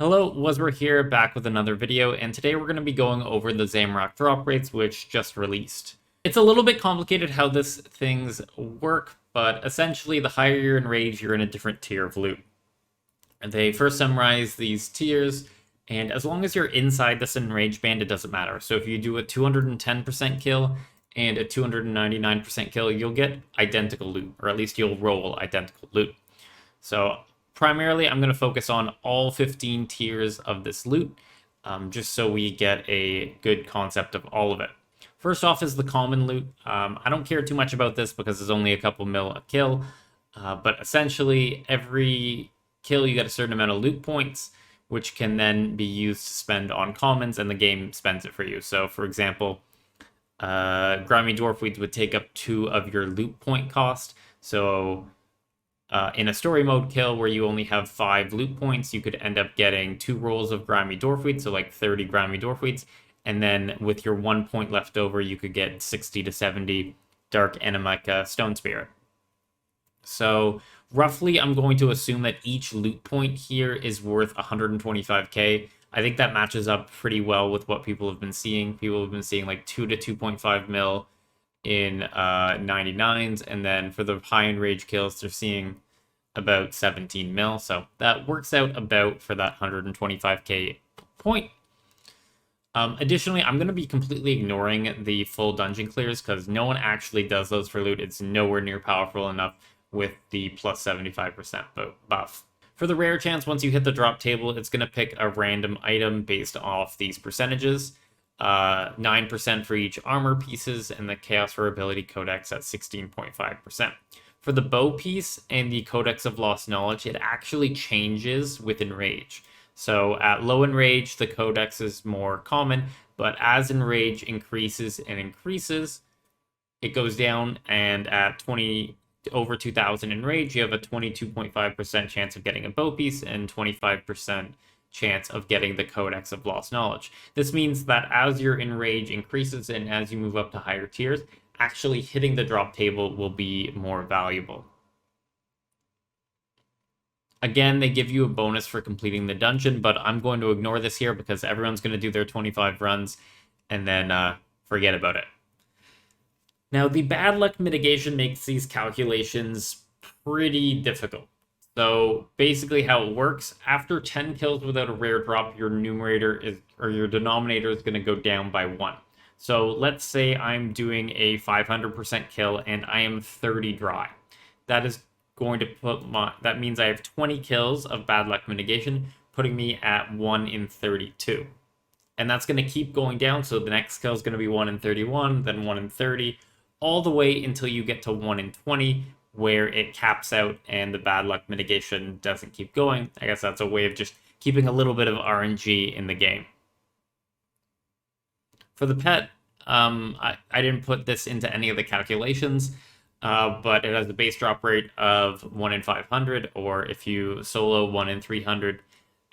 Hello, Waswere here, back with another video, and today we're going to be going over the Zamorak drop rates, which just released. It's a little bit complicated how this things work, but essentially the higher your enrage, you're in a different tier of loot. And they first summarize these tiers, and as long as you're inside this enrage band, it doesn't matter. So if you do a 210% kill and a 299% kill, you'll get identical loot, or at least you'll roll identical loot. So primarily, I'm going to focus on all 15 tiers of this loot, just so we get a good concept of all of it. First off is the common loot. I don't care too much about this because there's only a couple mil a kill, but essentially every kill you get a certain amount of loot points, which can then be used to spend on commons, and the game spends it for you. So for example, grimy dwarfweeds would take up 2 of your loot point cost. So in a story mode kill where you only have 5 loot points, you could end up getting 2 rolls of grimy dwarfweeds, so like 30 grimy dwarfweeds, and then with your 1 point left over, you could get 60 to 70 dark Enemica stone spirit. So roughly, I'm going to assume that each loot point here is worth 125k. I think that matches up pretty well with what people have been seeing. People have been seeing like 2 to 2.5 mil in 99s, and then for the high enrage kills, they're seeing about 17 mil. So that works out about for that 125k point. Additionally, I'm going to be completely ignoring the full dungeon clears because no one actually does those for loot. It's nowhere near powerful enough with the plus 75% buff. For the rare chance, once you hit the drop table, it's going to pick a random item based off these percentages. 9% for each armor pieces, and the Chaos Rare Ability Codex at 16.5%. For the bow piece and the Codex of Lost Knowledge, it actually changes with Enrage. So at low Enrage, the Codex is more common, but as Enrage increases and increases, it goes down, and at over 2000 Enrage, you have a 22.5% chance of getting a bow piece and 25% chance of getting the Codex of Lost Knowledge. This means that as your enrage increases and as you move up to higher tiers, actually hitting the drop table will be more valuable. Again, they give you a bonus for completing the dungeon, but I'm going to ignore this here because everyone's going to do their 25 runs and then forget about it. Now, the bad luck mitigation makes these calculations pretty difficult. So basically how it works, after 10 kills without a rare drop, your numerator is, or your denominator is going to go down by 1. So let's say I'm doing a 500% kill and I am 30 dry. That is going to that means I have 20 kills of bad luck mitigation, putting me at 1 in 32. And that's going to keep going down, so the next kill is going to be 1 in 31, then 1 in 30, all the way until you get to 1 in 20, where it caps out and the bad luck mitigation doesn't keep going. I guess that's a way of just keeping a little bit of RNG in the game. For the pet, I didn't put this into any of the calculations, but it has a base drop rate of 1 in 500, or if you solo 1 in 300,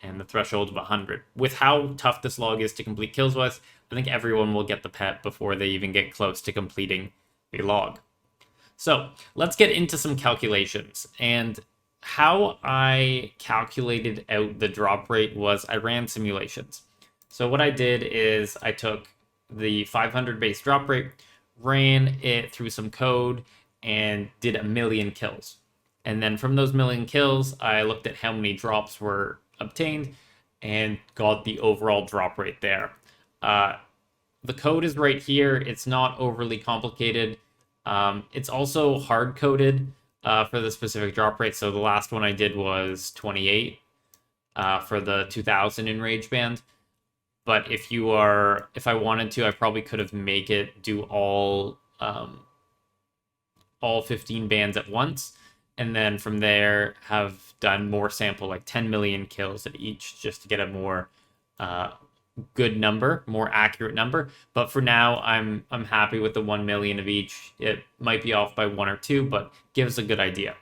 and the threshold of 100. With how tough this log is to complete kills with, I think everyone will get the pet before they even get close to completing the log. So let's get into some calculations. And how I calculated out the drop rate was I ran simulations. So what I did is I took the 500 base drop rate, ran it through some code, and did 1,000,000 kills. And then from those 1,000,000 kills, I looked at how many drops were obtained and got the overall drop rate there. The code is right here. It's not overly complicated. It's also hard-coded for the specific drop rate. So the last one I did was 28 for the 2000 enrage band. But if I wanted to, I probably could have make it do all 15 bands at once, and then from there have done more sample, like 10 million kills at each, just to get a more good number, more accurate number. But for now, I'm happy with the 1 million of each. It might be off by 1 or 2, but gives a good idea.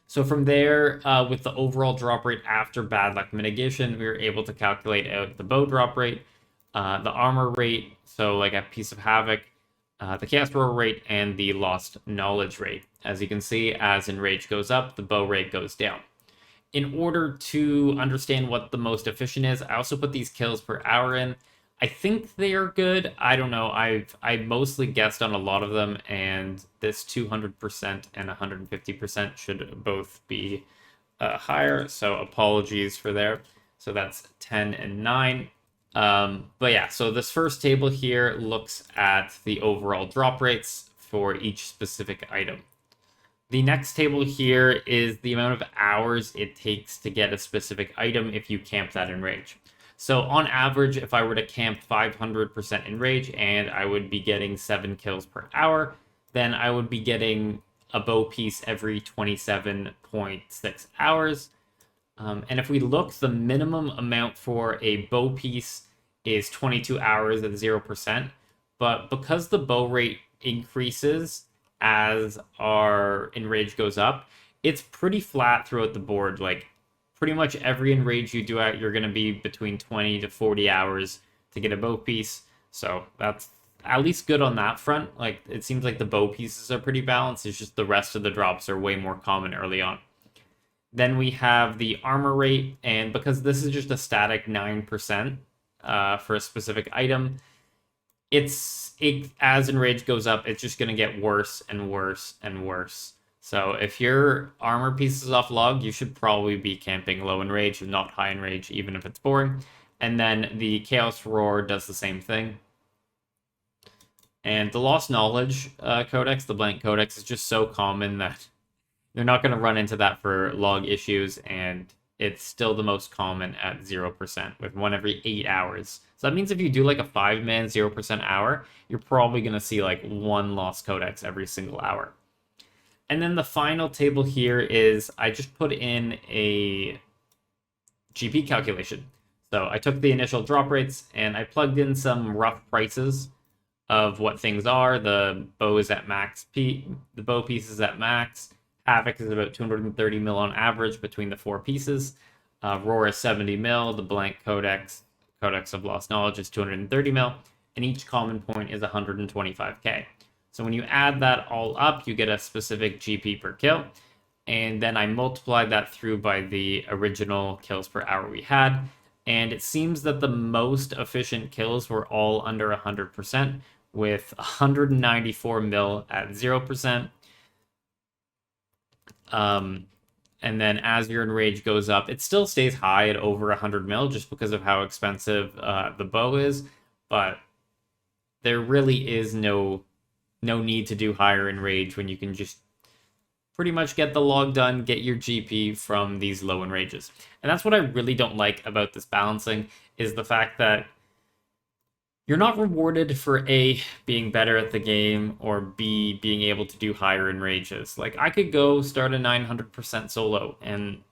So from there, with the overall drop rate after bad luck mitigation, we were able to calculate out the bow drop rate, the armor rate, so like a piece of havoc, the chaos roar rate, and the lost knowledge rate. As you can see, as enrage goes up, the bow rate goes down. in order to understand what the most efficient is, I also put these kills per hour in. I think they are good. I don't know. I mostly guessed on a lot of them, and this 200% and 150% should both be higher. So apologies for there. So that's 10 and 9. But yeah, so this first table here looks at the overall drop rates for each specific item. The next table here is the amount of hours it takes to get a specific item if you camp that enrage. So on average, if I were to camp 500% enrage and I would be getting 7 kills per hour, then I would be getting a bow piece every 27.6 hours. And if we look, the minimum amount for a bow piece is 22 hours at 0%. But because the bow rate increases as our enrage goes up, it's pretty flat throughout the board. Like pretty much every enrage you do out, you're going to be between 20 to 40 hours to get a bow piece. So that's at least good on that front. Like it seems like the bow pieces are pretty balanced. It's just the rest of the drops are way more common early on. Then we have the armor rate, and because this is just a static 9% for a specific item, as enrage goes up, it's just going to get worse and worse and worse. So if your armor piece is off log, you should probably be camping low enrage and not high enrage, even if it's boring. And then the Chaos Roar does the same thing. And the Lost Knowledge Codex, the Blank Codex, is just so common that you're not going to run into that for log issues, and it's still the most common at 0%, with 1 every 8 hours. So that means if you do like a 5-man 0% hour, you're probably going to see like 1 lost codex every single hour. And then the final table here is I just put in a GP calculation. So I took the initial drop rates and I plugged in some rough prices of what things are. The bow is at max, the bow piece is at max. Havoc is about 230 mil on average between the 4 pieces. Roar is 70 mil. The Blank Codex of Lost Knowledge, is 230 mil. And each common point is 125k. So when you add that all up, you get a specific GP per kill. And then I multiplied that through by the original kills per hour we had. And it seems that the most efficient kills were all under 100%, with 194 mil at 0%. And then as your enrage goes up, it still stays high at over 100 mil just because of how expensive the bow is. But there really is no need to do higher enrage when you can just pretty much get the log done, get your GP from these low enrages. And that's what I really don't like about this balancing, is the fact that you're not rewarded for A, being better at the game, or B, being able to do higher enrages. Like, I could go start a 900% solo, and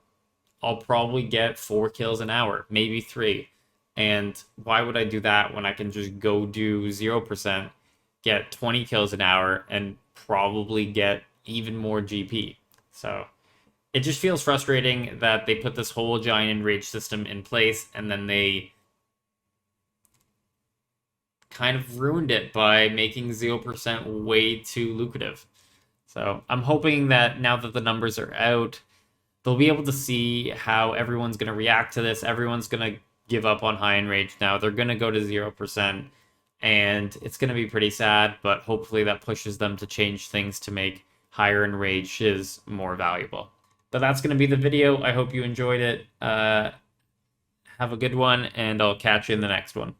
I'll probably get 4 kills an hour, maybe 3. And why would I do that when I can just go do 0%, get 20 kills an hour, and probably get even more GP? So it just feels frustrating that they put this whole giant enrage system in place, and then they kind of ruined it by making 0% way too lucrative. So I'm hoping that now that the numbers are out, they'll be able to see how everyone's going to react to this. Everyone's going to give up on high enrage now. They're going to go to 0%, and it's going to be pretty sad, but hopefully that pushes them to change things to make higher enrages more valuable. But that's going to be the video. I hope you enjoyed it. Have a good one, and I'll catch you in the next one.